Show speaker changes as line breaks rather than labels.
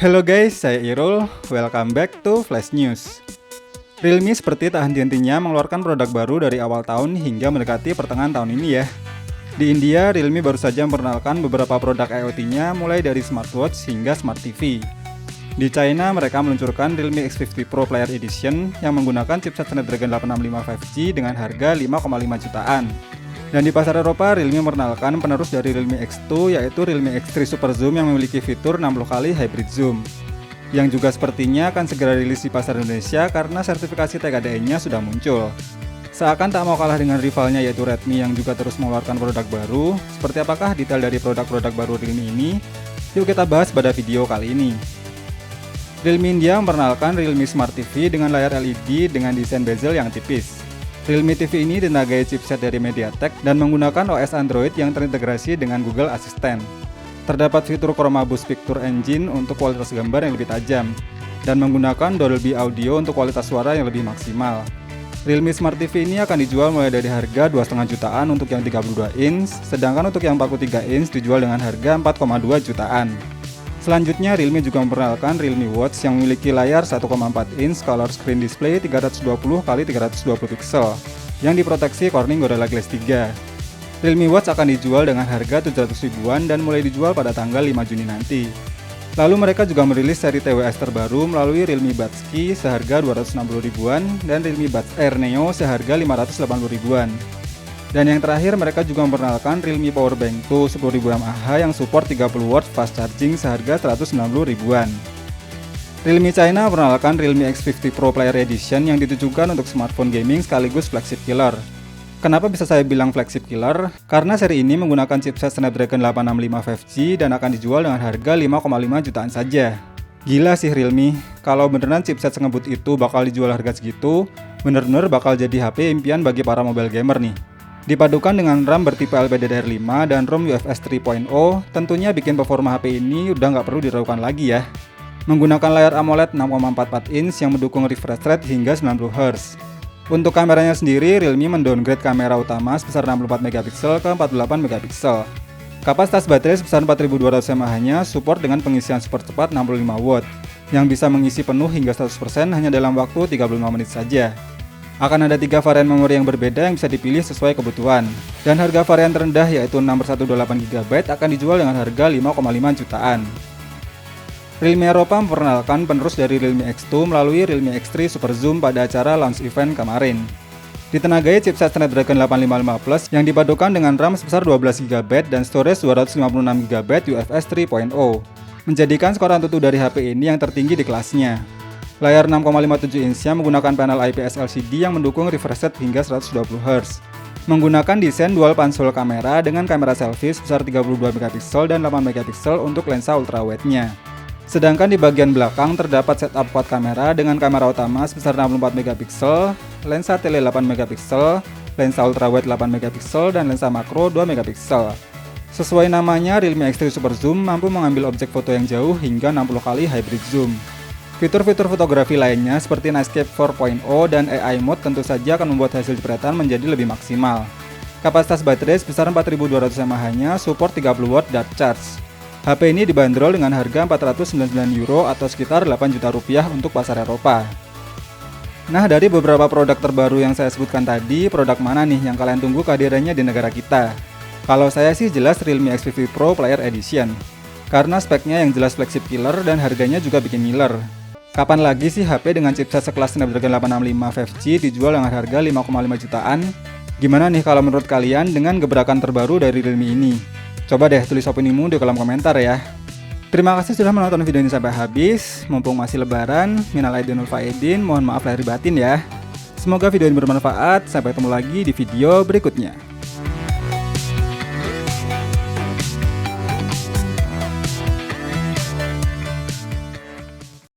Halo guys, saya Irul. Welcome back to Flash News. Realme seperti tak henti-hentinya mengeluarkan produk baru dari awal tahun hingga mendekati pertengahan tahun ini ya. Di India, Realme baru saja memperkenalkan beberapa produk IoT-nya mulai dari smartwatch hingga smart TV. Di China, mereka meluncurkan Realme X50 Pro Player Edition yang menggunakan chipset Snapdragon 865 5G dengan harga 5,5 jutaan. Dan di pasar Eropa, Realme memperkenalkan penerus dari Realme X2 yaitu Realme X3 Super Zoom yang memiliki fitur 60 kali hybrid zoom. Yang juga sepertinya akan segera rilis di pasar Indonesia karena sertifikasi TKDN-nya sudah muncul. Seakan tak mau kalah dengan rivalnya yaitu Redmi yang juga terus mengeluarkan produk baru. Seperti apakah detail dari produk-produk baru Realme ini? Yuk kita bahas pada video kali ini. Realme India memperkenalkan Realme Smart TV dengan layar LED dengan desain bezel yang tipis. Realme TV ini ditenagai chipset dari MediaTek dan menggunakan OS Android yang terintegrasi dengan Google Assistant. Terdapat fitur Chroma Boost Picture Engine untuk kualitas gambar yang lebih tajam dan menggunakan Dolby Audio untuk kualitas suara yang lebih maksimal. Realme Smart TV ini akan dijual mulai dari harga 2,5 jutaan untuk yang 32 inch, sedangkan untuk yang 43 inch dijual dengan harga 4,2 jutaan. Selanjutnya, Realme juga memperkenalkan Realme Watch yang memiliki layar 1,4 inch color screen display 320x320 pixel yang diproteksi Corning Gorilla Glass 3. Realme Watch akan dijual dengan harga 700 ribuan dan mulai dijual pada tanggal 5 Juni nanti. Lalu mereka juga merilis seri TWS terbaru melalui Realme Buds Key seharga 260 ribuan dan Realme Buds Air Neo seharga 580 ribuan. Dan yang terakhir, mereka juga memperkenalkan Realme Powerbank 2 10.000 mAh yang support 30W fast charging seharga 190 ribuan. Realme China memperkenalkan Realme X50 Pro Player Edition yang ditujukan untuk smartphone gaming sekaligus flagship killer. Kenapa bisa saya bilang flagship killer? Karena seri ini menggunakan chipset Snapdragon 865 5G dan akan dijual dengan harga 5,5 jutaan saja. Gila sih Realme, kalau beneran chipset sengebut itu bakal dijual harga segitu, bener-bener bakal jadi HP impian bagi para mobile gamer nih. Dipadukan dengan RAM bertipe LPDDR5 dan ROM UFS 3.0, tentunya bikin performa HP ini udah nggak perlu diragukan lagi ya. Menggunakan layar AMOLED 6,44 inch yang mendukung refresh rate hingga 90Hz. Untuk kameranya sendiri, Realme mendowngrade kamera utama sebesar 64 MP ke 48 MP. Kapasitas baterai sebesar 4200 mAh-nya support dengan pengisian super cepat 65W, yang bisa mengisi penuh hingga 100% hanya dalam waktu 35 menit saja. Akan ada 3 varian memori yang berbeda yang bisa dipilih sesuai kebutuhan. Dan harga varian terendah yaitu 6/128GB akan dijual dengan harga 5,5 jutaan. Realme Eropa memperkenalkan penerus dari Realme X2 melalui Realme X3 Super Zoom pada acara launch event kemarin. Ditenagai chipset Snapdragon 855 Plus yang dipadukan dengan RAM sebesar 12GB dan storage 256GB UFS 3.0, menjadikan skor AnTuTu dari HP ini yang tertinggi di kelasnya. Layar 6,57 inch yang menggunakan panel IPS LCD yang mendukung refresh rate hingga 120Hz. Menggunakan desain dual pansel kamera dengan kamera selfie sebesar 32 MP dan 8 MP untuk lensa ultrawide-nya. Sedangkan di bagian belakang terdapat setup quad kamera dengan kamera utama sebesar 64 MP, lensa tele 8 MP, lensa ultrawide 8 MP dan lensa makro 2 MP. Sesuai namanya, Realme X3 Super Zoom mampu mengambil objek foto yang jauh hingga 60 kali hybrid zoom. Fitur-fitur fotografi lainnya seperti Nightscape 4.0 dan AI Mode tentu saja akan membuat hasil jepretan menjadi lebih maksimal. Kapasitas baterai sebesar 4200 mAh-nya support 30W dart charge. HP ini dibanderol dengan harga €499 atau sekitar 8 juta rupiah untuk pasar Eropa. Nah, dari beberapa produk terbaru yang saya sebutkan tadi, produk mana nih yang kalian tunggu kehadirannya di negara kita? Kalau saya sih jelas Realme X50 Pro Player Edition, karena speknya yang jelas flagship killer dan harganya juga bikin ngiler. Kapan lagi sih HP dengan chipset sekelas Snapdragon 865 5G dijual dengan harga 5,5 jutaan? Gimana nih kalau menurut kalian dengan gebrakan terbaru dari Realme ini? Coba deh tulis opinimu di kolom komentar ya. Terima kasih sudah menonton video ini sampai habis. Mumpung masih lebaran, minal aidin wal faizin, mohon maaf lahir batin ya. Semoga video ini bermanfaat. Sampai ketemu lagi di video berikutnya.